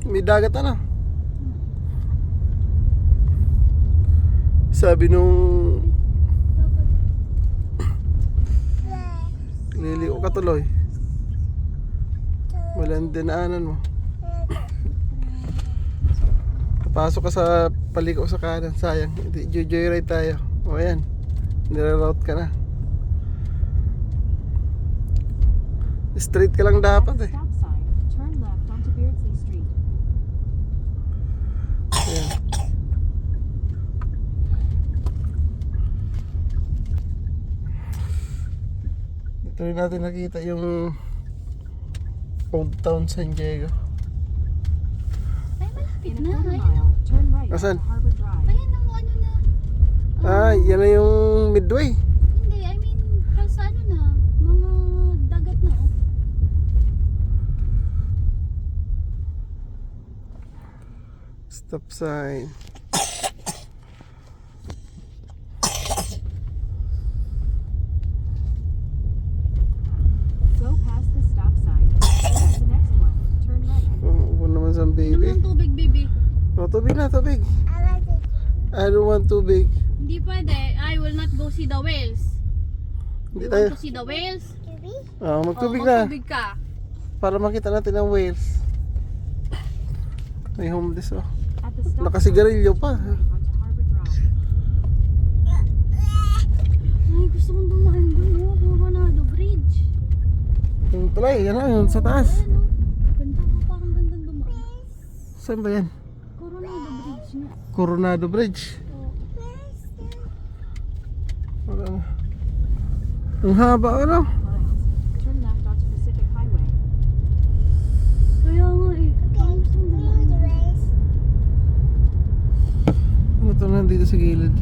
May dagat ano. Sabi nung liliw ka tuloy. Walang dinaanan mo. Pasok ka sa paliko sa kanan. Sayang. Joyride tayo. O ayan. Nire-route ka na. Straight ka lang dapat eh. Turn left onto Beardsley Street. Ayan. Dito rin natin nakita yung Old Town San Diego. Ay, malapit In a na. quarter Ayun mile, turn right Asan? onto Harbor Drive. Ayun ang ano na. Ah, yan na yung Midway. Hindi, I mean, kalsano na. Mga dagat na, oh. Stop sign. Go past the stop sign. That's the next one. Turn right. Oh, naman sa Inom baby. ng tubig, baby. Oh, tubig na, tubig. I don't want tubig. Hindi pwede. I will not go see the whales. Hindi You tayo. want to see the whales? Oh, magtubig Oh, na. magtubig ka. Para makita natin ang whales. May homeless oh. At the stop Nakasigarilyo pa. sign, turn right onto Harbor Drive. Ay, gusto kong dumaan doon, oh. Coronado Bridge. Yung tulay, yan yun sa taas. Ayan, oh. Ganda, oh. Parang gandang dumaan. Saan ba yan? Coronado Bridge nga. Coronado Bridge. Oh. Wala na. Ang haba ano? Miles. Turn left onto Pacific Highway. Kaya nga eh. Parang gusto kong dumaan. Ano ito nandito sa gilid?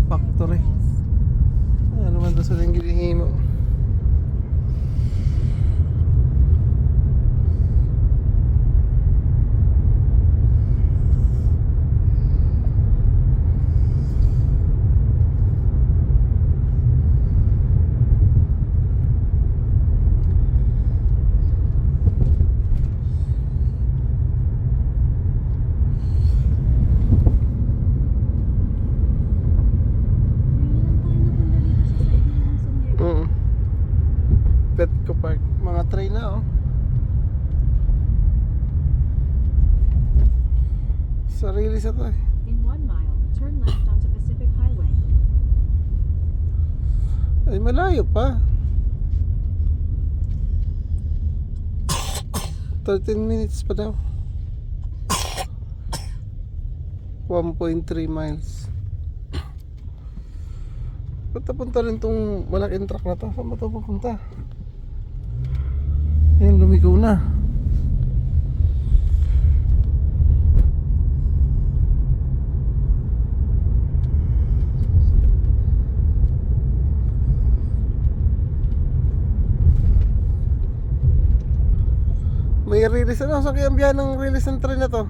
Factory. Ano naman ito sa Lingilihimo? Ngayon lang tayo napunta dito sa side ng San Diego. Petco Park. Mga train na oh. Sarili sa to eh. In 1 mile, turn left onto Pacific Highway. Ay malayo pa. 13 minutes pa daw. 1.3 miles. Ba't napunta rin tong malaking truck na to? Saan ba ito pupunta? Ayun, lumigaw na. May release ano? Saan kaya biyahe ng release ng train na to?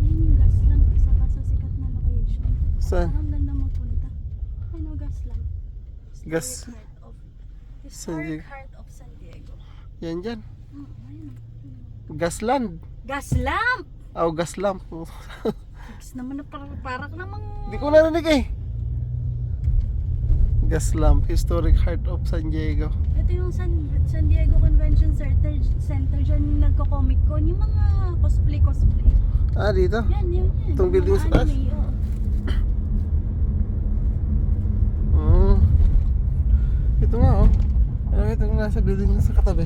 Ayun yung Gaslamp. Isa pa sa sikat na location. Saan? Parang ganda magpunta. Ano, Gaslamp? Gas- San Historic Diego. Heart of San Diego. Yan dyan. Ayun. Gasland. Gaslamp! Oh, Gaslamp. Fix naman na parang namang... Hindi ko narinig eh. Gaslamp, Historic Heart of San Diego. Ito yung San Diego Convention Center dyan yung nagko-comic con. Yung mga cosplay. Ah, dito? Yan. Itong Yung building mga sa taas? anime, oo. Ito nga oh. Ano ito yung nasa building na sa katabi.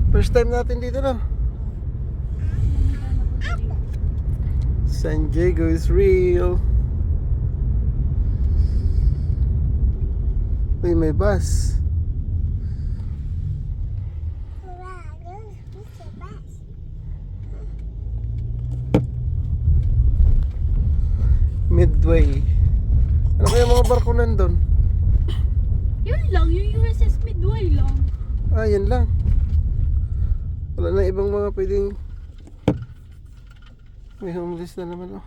First time natin dito no? San Diego is real. Uy, may bus. Midway. Ano kaya mga barko nandun? Yun lang, yung USS Midway lang. Ah, yan lang. Wala na ibang mga pwedeng. May homeless na naman oh.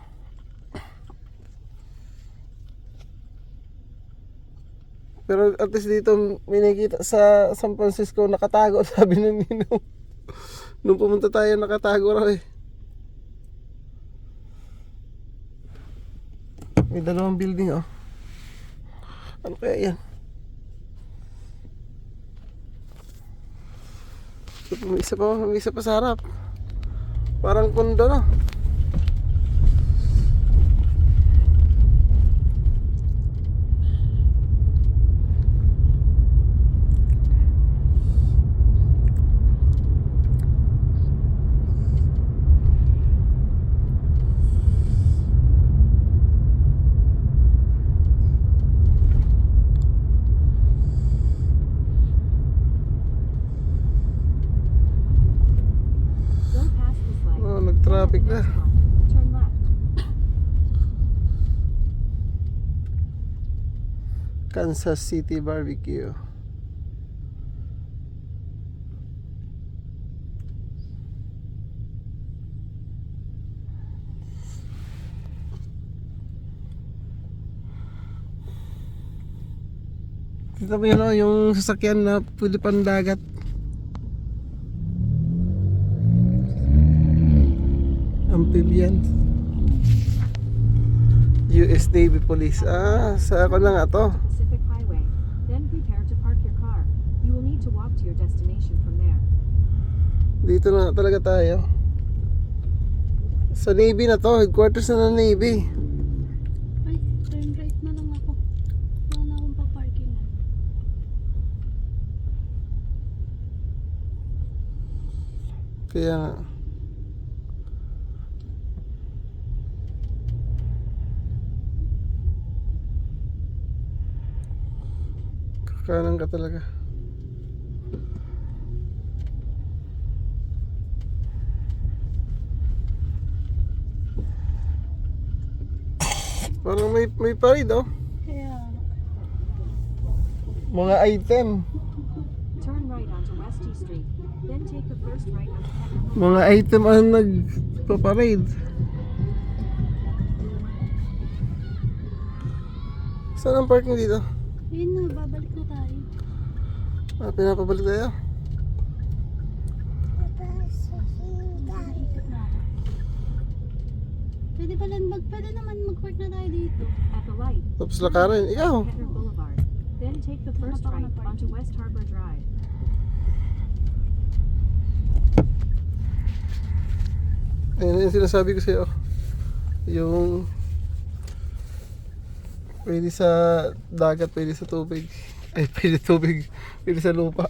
Pero at least dito may nakikita sa San Francisco nakatago, sabi ng Ninong. Nung pumunta tayo nakatago raw eh. May dalawang building oh. Ano kaya yan? May isa pa sa harap. Parang kondo no. Go past this light. Oh, nag-traffic na. Next one, turn left. Kansas City Barbecue. Kita mo yun oh, yung sasakyan na pwede pang dagat. Amphibian. US Navy Police. Ah, sa ako na nga to. Pacific Highway. Then prepare to park your car. You will need to walk to your destination from there. Dito na talaga tayo. Sa Navy na to, headquarters na ng Navy. Ay, turn right na lang ako. Wala na akong paparkingan. Kaya nga. Kakanan ka talaga. Parang may parade oh. Kaya, Mga item. Turn right onto West T Street. Then take the first right onto Peckham. Mga item ang nagpa-parade. Saan ang parking dito? yun na, babalik na tayo. Ah, pinapabalik tayo. Ikot na ako. Pwede naman mag-park na tayo dito. At the light, Tapos lakarin. Ikaw. Kettner Boulevard. Then take the first right onto West Harbor Drive. Ayun yung sinasabi ko sa'yo. Yung pwede sa dagat, pwede sa tubig. Ay, pwede tubig. Pwede sa lupa.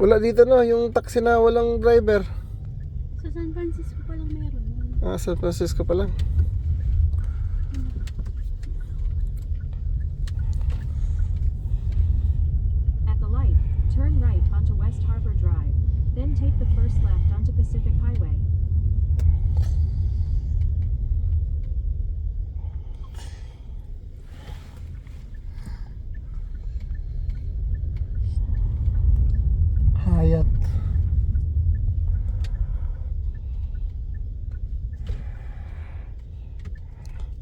Wala dito no, yung taxi na walang driver. Sa San Francisco pa lang meron. Ah, San Francisco pa lang. At the light, turn right onto West Harbor Drive. Then take the first left onto Pacific Highway. Hayat.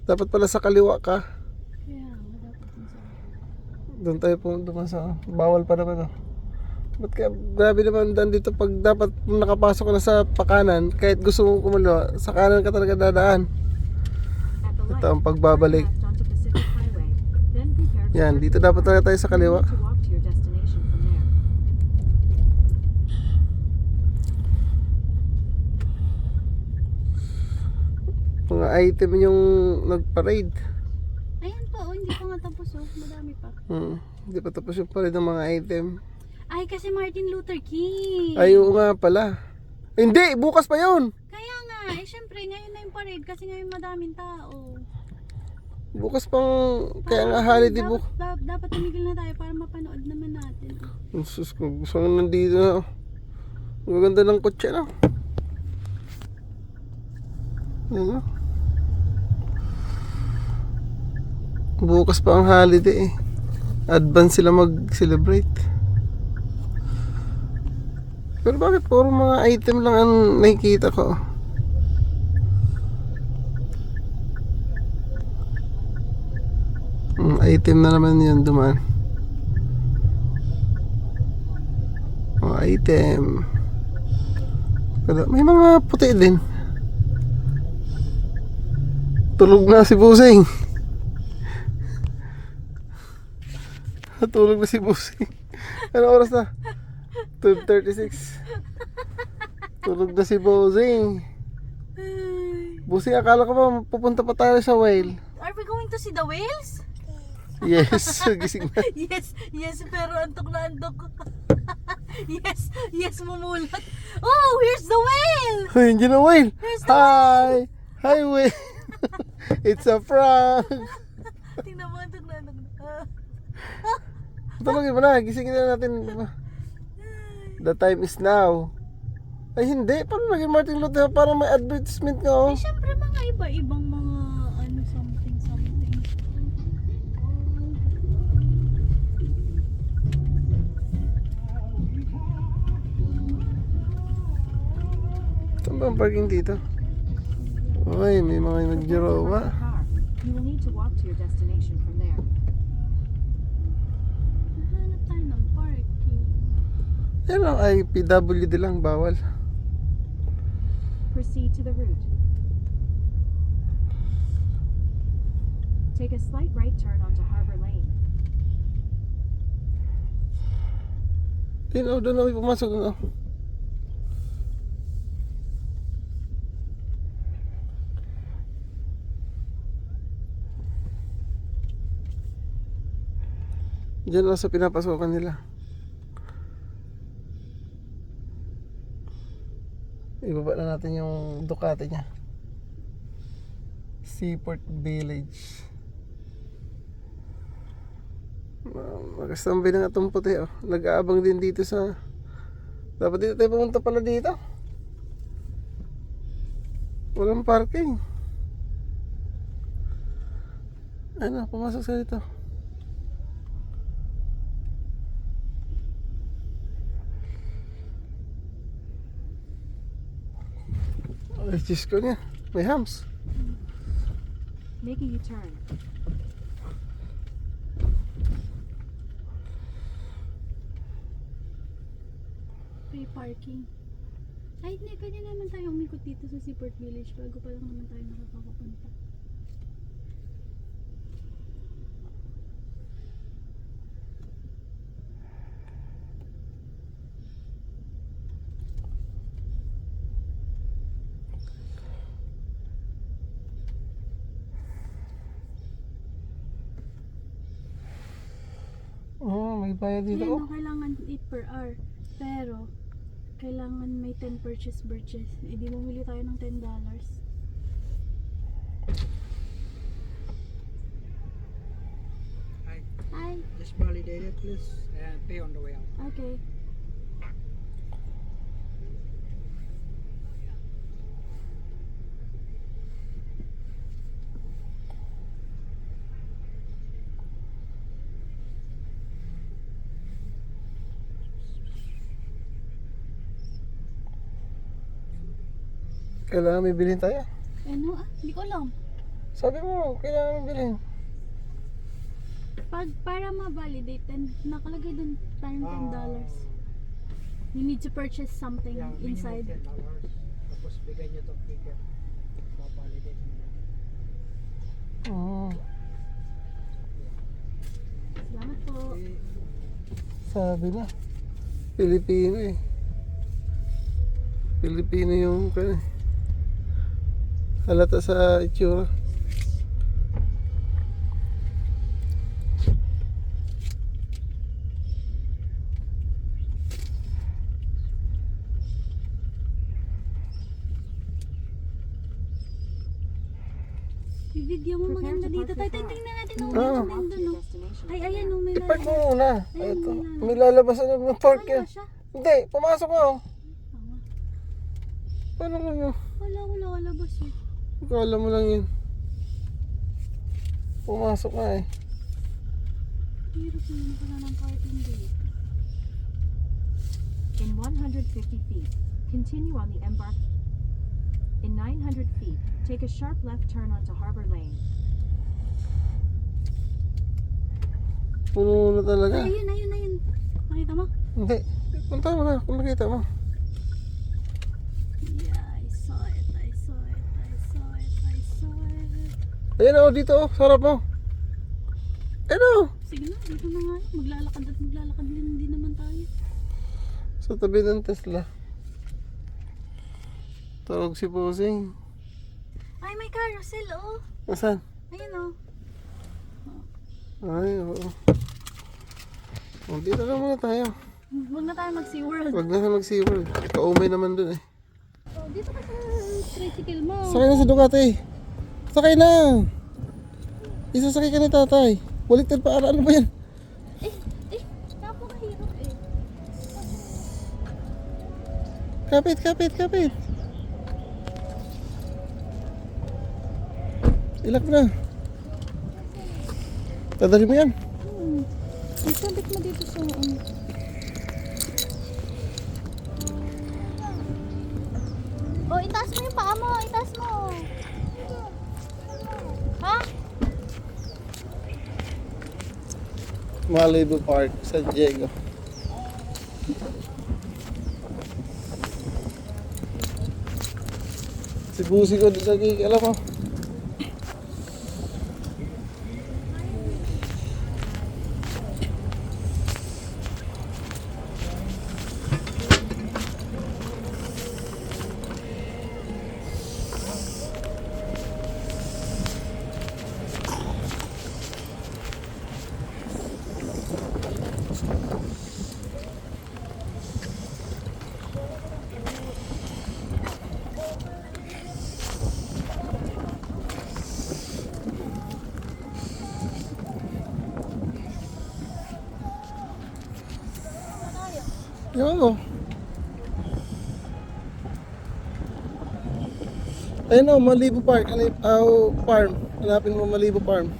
Dapat pala sa kaliwa ka. Kaya, dapat din sa Doon tayo pumunta sa bawal pa naman oh. Ba't kaya grabe naman dan dito pag dapat nakapasok ka na sa pakanan, kahit gusto mong kumaliwa, sa kanan ka talaga dadaan. At the light, Ito ang pagbabalik. turn left onto Pacific Highway. Then prepare to Yan, park dito your dapat car. talaga tayo sa You kaliwa. need to walk to your destination from there. Mga item yung nag-parade. Ayan pa, oh, hindi pa nga tapos oh. Madami pa. Hindi pa tapos yung parade ng mga item. Ay, kasi Martin Luther King. Ay, oo nga pala. Hindi, bukas pa yun. Kaya nga, eh syempre, ngayon na yung parade kasi ngayon madaming tao. Bukas pang, kaya nga holiday book. Dapat tumigil na tayo para mapanood naman natin. Sus, kung gusto nga nandito na. Ang ganda ng kotse na. Yan o. Bukas pa ang holiday eh. Advance sila mag-celebrate. Pero bakit puro mga item lang ang nakikita ko? Item na naman yun dumaan. Item. Pero may mga puti din. Tulog na si Busing. Tulog na si Busing. Ano oras na? 12:36. Tulog na si Busing. Busing, akala ko ba pupunta pa tayo sa whale? Are we going to see the whales? Yes, gising na. Yes, pero antok na antok. yes, mumulat. Oh, here's the whale! Hoy, hindi na whale. Here's the Hi! Hi, whale. It's a prank. Tingnan mo, antok na antok na. Tulogin mo na, gisingin na natin. The time is now. Ay hindi, paano naging Martin Luther? Parang may advertisement nga oh. Eh, syempre mga iba-ibang mga ano, something. Saan ba ang parking dito? Ay, may mga Before you nagjirowa. park the car, you will need to walk to your destination from there. Hanap tayo ng parking. Yan lang ay PWD lang, bawal. Proceed to the route. Take a slight right turn onto Harbor Lane. Yun, doon ako pumasok. No? Diyan lang sa pinapasokan nila. Ibaba na natin yung Ducati niya. Seaport Village. Magkastambay na nga itong puti oh. Nag-aabang din dito sa... Dapat dito tayo pumunta pala dito. Walang parking. Ano, pumasok sa dito. Ay, Diyos ko niya. May hams. Make a U-turn. Free parking. Ay, hindi. Pwede naman tayo umikot dito sa Seaport Village bago pa lang naman tayo nakakapunta. Oh, may bayad dito Yan, oh. no, kailangan 8 per hour. Pero, kailangan may 10 purchase. E di bumili tayo ng $10. Hi, Ay, just validate it please and pay on the way out. okay. Kailangan may bilhin tayo. Ano? Hindi ko alam. Sabi mo, kailangan may bilhin. Para ma-validate, nakalagay dun parang $10. You need to purchase something Yeah, minimum inside. $10. Tapos bigay nyo itong ticket. Pa-validate nyo. Oo. Salamat po. Okay. Sabi na. Pilipino eh. Pilipino yung halata sa itsura. I-video mo maganda dito. Tayo, tingnan natin ang Ah. maganda doon. Destination. Ay, ayan, oh, may I-park mo lalabas. muna. Ayun, Ito. wala. May lalabas na ng park Wala yan. siya. Hindi, pumasok ka oh. Paano mo? Wala kalabas eh. Akala mo lang yun. Pumasok ka eh. Hirap naman pala ng parking dito. In 150 feet, continue on the embark. In 900 feet, take a sharp left turn onto Harbor Lane. Puno na talaga. Ay, ayun. Nakita mo? Hindi. Punta mo na kung nakita mo. Yeah, I saw it. Ayan o, dito o. Sarap mo. Ayan o. Sige na, dito na nga. Maglalakad din naman tayo. Sa tabi ng Tesla. Tawag si Pusing. Ay, may carousel, oh. Nasaan? Ayun, oh. Ay, oo. O, dito na muna tayo. Huwag na tayo mag-SeaWorld. Huwag na ka mag-SeaWorld. Kaumay naman dun eh. Oh, dito ka sa tricycle mo. Sakay na sa Ducati. Sakay na. Isasakay ka ni tatay. Baliktad pa. Ano ba yan? Napakahirap eh. Kapit. Ilak na. Dadali mo yan. Isabit mo dito sa Oh, itaas mo yung paa mo. Itaas mo. Ha? Malibu Park, San Diego. Si Busi ko doon sa gig, alam mo. Ewan ko. Ayun o, Malibu Park. Farm. Hanapin mo Malibu Farm.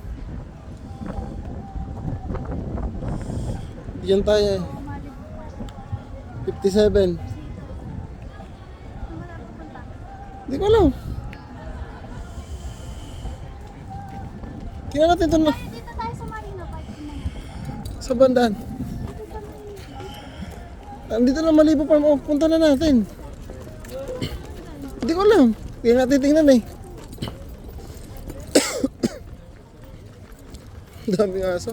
Diyan tayo eh. 57. Hindi ko alam. Kaya natin ito na. Dito tayo sa Marina Park. Sa bandaan. Andito na Malibu Farm. Oh, punta na natin. Hindi ko alam. Kaya nga titingnan eh. Daming aso.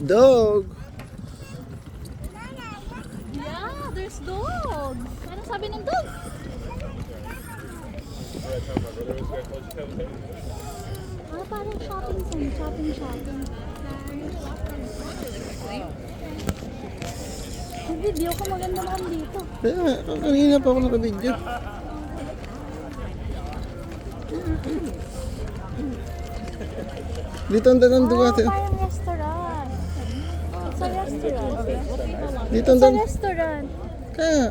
Dog. Yeah, there's dog. Anong sabi ng dog? Parang shopping zone. Shopping. Yung video ko maganda naman dito. Kaya nga, kanina pa ako naka-video. Dito ang dagang Ducati. Parang restaurant. It's a restaurant. Dito ang It's a dagang... restaurant. Kaya.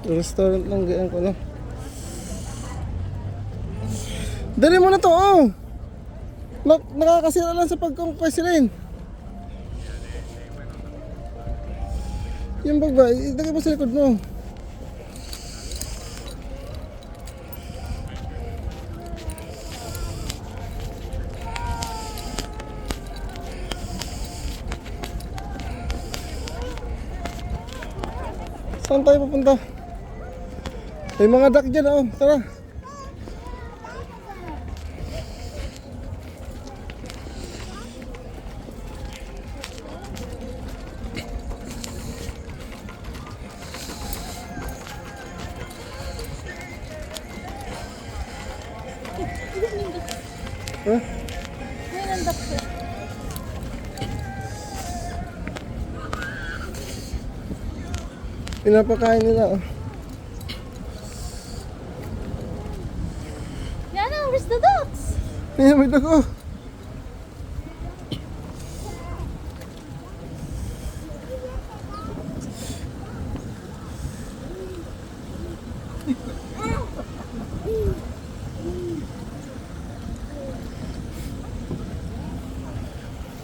Restaurant lang, ganyan ko lang. Dali mo na to, oh! Nakakasira lang sa pagkong-conquest rin. Yung bag ba, ilagay mo sa likod mo. Saan tayo pupunta? May mga duck dyan, oh. Tara. Ha? Ngayon ang doctor. Pinapakain nila. Oh. Yana, where's the ducks? Ayan, may dugo.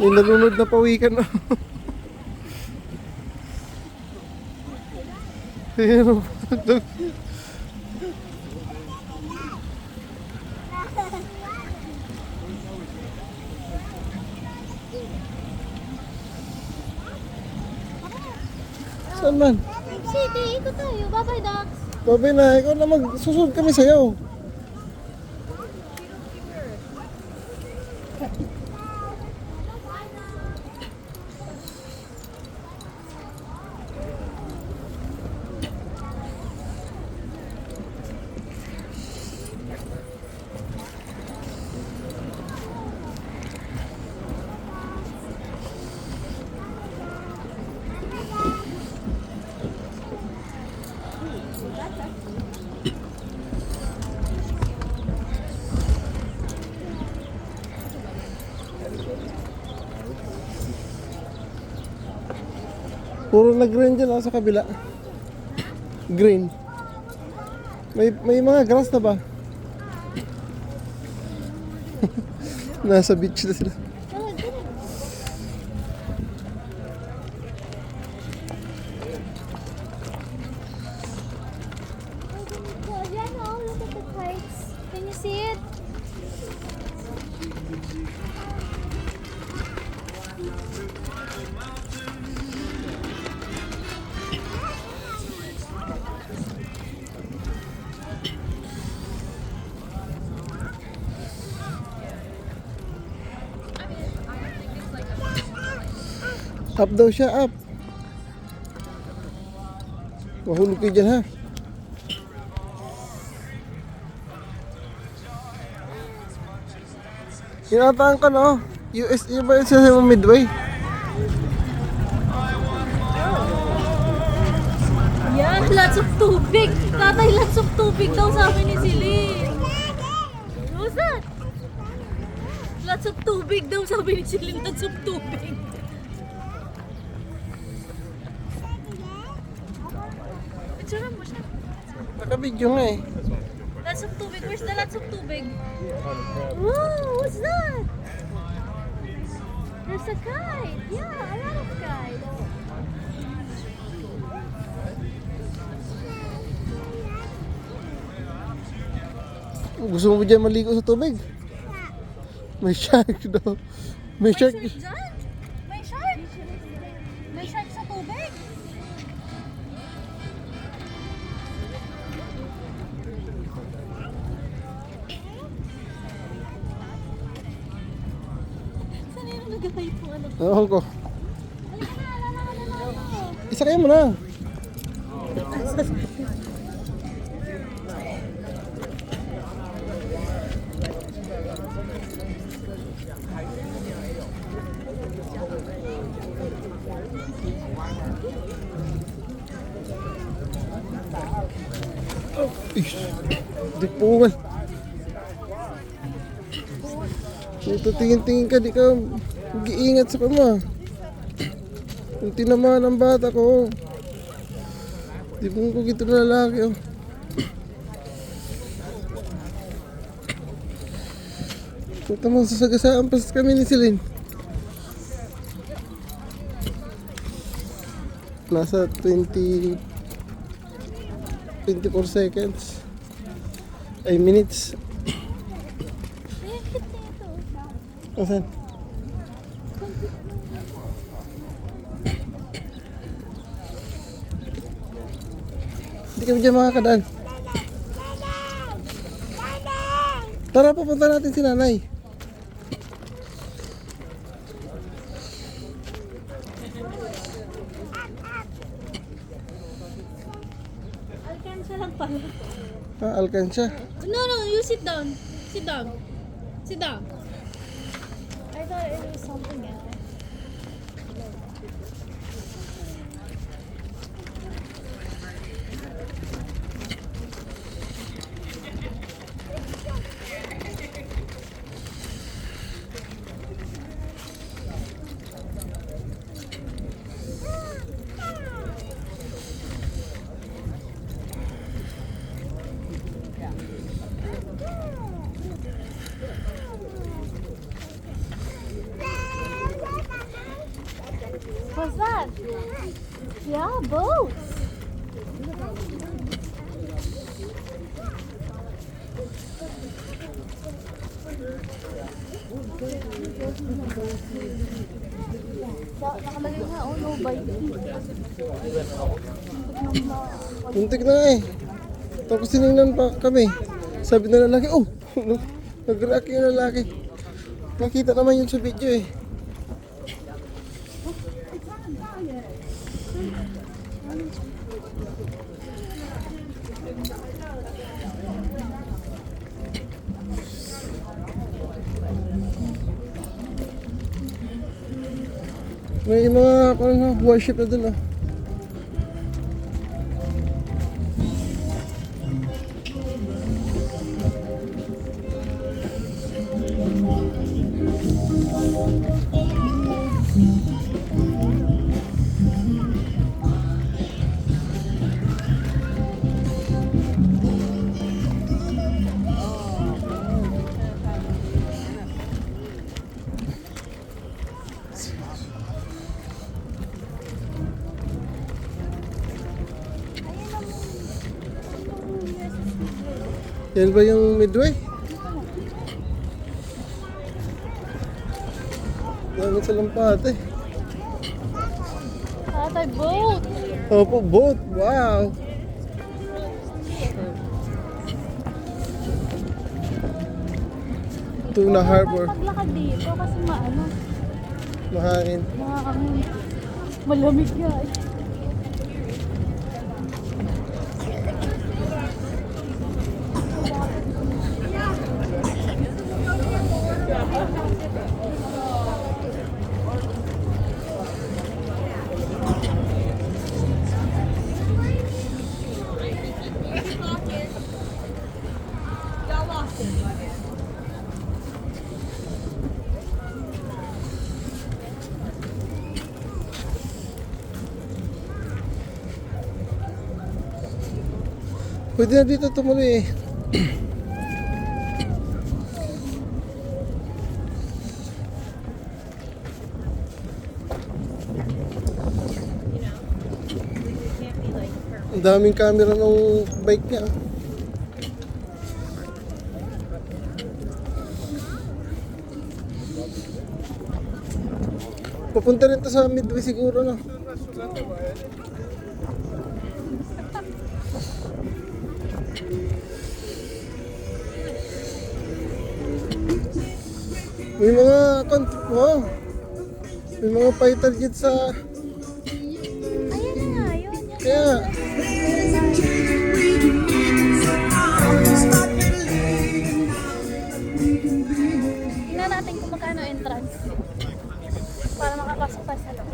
May nalunod na pawikan. Oh. Ayan, oh. Saan man? City, ikot tayo. Bye-bye, ducks. Babay na, ikaw na magsusunod kami sa'yo. Puro na green dyan sa kabila. Green. May mga grass na ba? Nasa beach na sila. Yana, look at the kites. Can you see it? Up daw siya, up. Mahulog kayo dyan, ha? Inataan ka, no? USA ba yun sa Midway? Yan, lots of tubig. Tatay, lots of tubig daw sabi ni Celine. What's that? Lots of tubig daw sabi ni Celine. Lots of tubig. Picture mo siya. Nakabidyo nga eh. Lots of tubig. Where's the lots of tubig? Whoa, what's that? There's a kite. Yeah, a lot of kites. Gusto mo dyan maligo sa tubig? May shark daw. May shark. May shark dyan? May shark? May shark sa tubig? Saan yung nagkakay po ano? Ewan ko. Halika na, lalakad na ako. Isa kayo mo na. Di po man. Ito tingin-tingin ka, di ka mag-iingat sa kama. Kung tinamaan ang bata ko, di po ko gito na lalaki. Oh. So, tamang sasagasaan pa kami ni Celine. Nasa 24 seconds. Ay, minutes. Ay, ang cute na ito. Asan? Hindi kami dyan makakadaan. Tara, pupunta natin si nanay. Alkansya lang pala. Alkansya. No, you sit down. Sit down. Sit down. I thought it was something else. What's that? Yeah, boats. Nakalagay nga, oh, no biting. Muntik na nga eh. Tapos tinignan pa kami. Sabi na lalaki, oh! Nag-react yung lalaki. Nakita naman yun sa video eh. May mga warship na dun ah. Yan ba yung Midway? Dami sa lampate. Tatay, boat. Opo, boat. Wow! Tuna Harbor. Maglakad dito kasi Mahangin. malamig guys. Pwede na dito tumuloy eh. Ang daming camera ng bike niya. Papunta rin to sa Midway siguro no. May mga wow. May mga fighter jet sa Ayan na nga, yun. kaya Tingnan natin kung magkano entrance. Para makapasok tayo sa loob.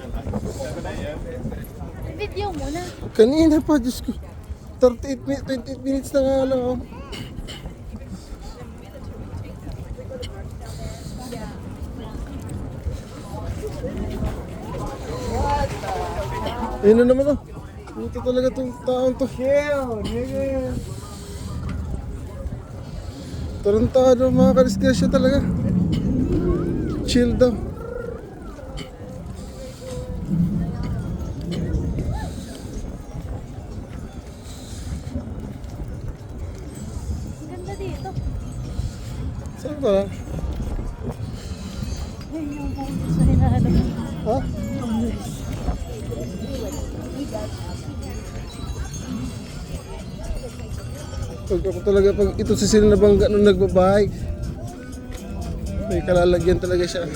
Video muna. kanina pa, Diyos ko. 28 minutes na nga lang oh. Yun na naman oh. Ito talaga itong taon to. Tarantado mga kariskasya talaga. Chill daw. Ang ganda dito. Saan ba? Yan yung bonus na hinahanap. Ha? Pag ako talaga, pag ito si Sil na bangga nung nagbabayag, may kalalagyan talaga siya.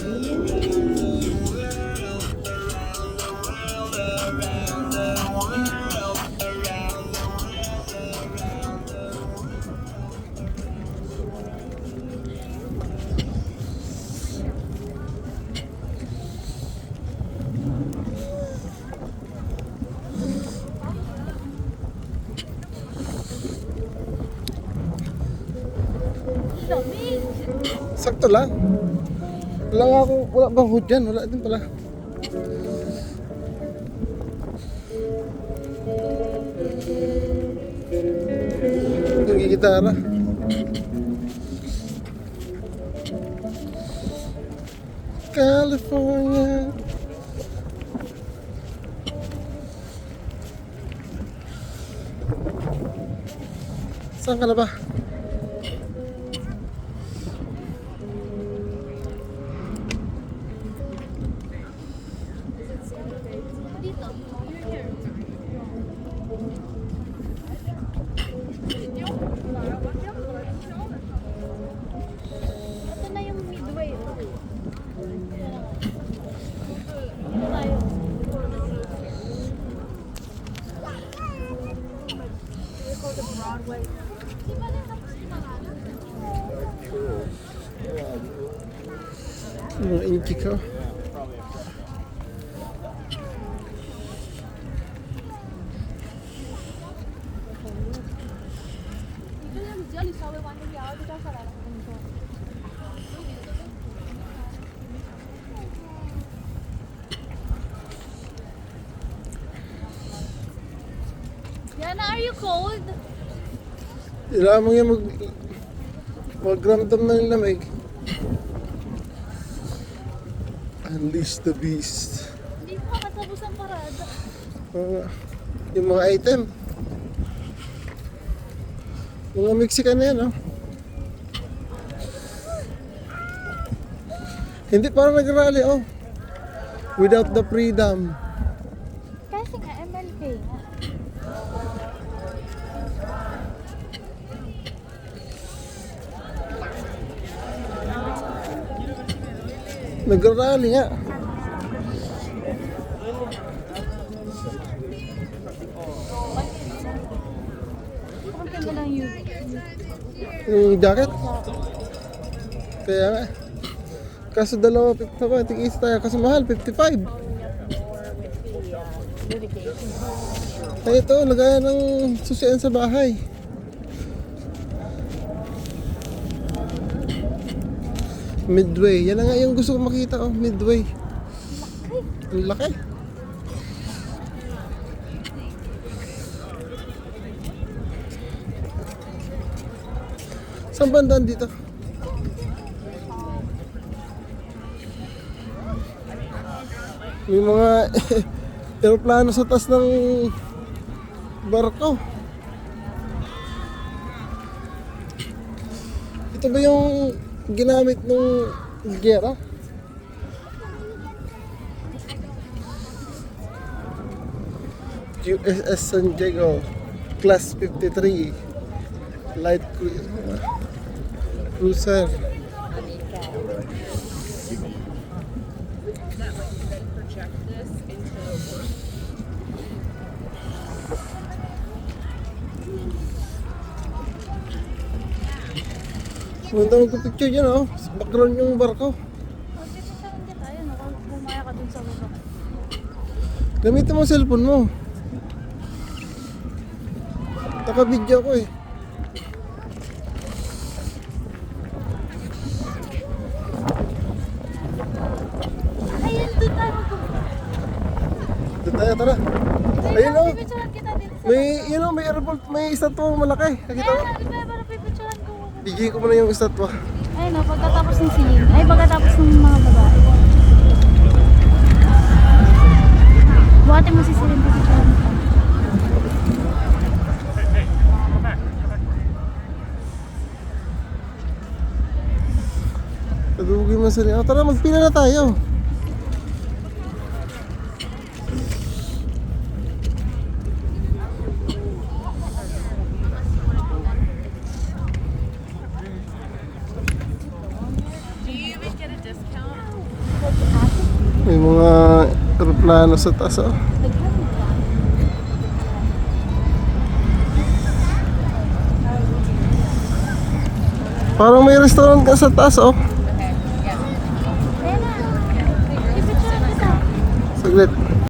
Sakto lang. Wala nga ako, wala bang hood dyan? Wala din pala. Yung gitara. California. Saan ka na ba? Dito. Ito na yung midway. Dito tayo. Mga inchi ka. Yana, are you cold? Ilamang yan magramdam ng lamig. Unleash the beast. Hindi pa katapos ang parada. Yung mga item. Mga Mexican na yan, oh. Hindi parang nag-rally, oh. Without the freedom. Kasi nga, MLK nga. Nag-rally nga. Ang ganda lang yun. Yung jacket. Kaya nga. Kaso dalawa, 55. Tig-isa tayo. Kaso mahal, 55. Ay ito, lagayan ng susian sa bahay. Midway. Yan na nga yung gusto ko makita, oh. Midway. Ang laki. Saan bandaan dito? May mga aeroplano sa taas ng barko. Ito ba yung ginamit nung gera? USS San Diego Class 53 Light Cruiser. Maganda magpipicture dyan, oh. Sa background yung barko. Magpipicturean din tayo, no? Kung bumaya ka dun sa baba. Gamitin mo ang cellphone mo. Naka-video ko eh. Ayun, dun tayo magpupunta. Doon tayo, tara. Ayun, oh. Pipicturean kita dito sa May, yun, oh, may airport, may estatwa malaki. Nakita mo? Kaya, iba, para pipicturean ko. Bigay ko muna yung estatwa. Ayun, no? Pagkatapos ng singin. Ay, pagkatapos ng mga babae. Buhatin mo si Celine, pipicturean mo. Kadugin mo sa oh, tara, magpila na tayo. May mga aeroplano sa taas, oh. Parang may restaurant ka sa taas, oh. Ayun na. Pipicturean kita. Saglit.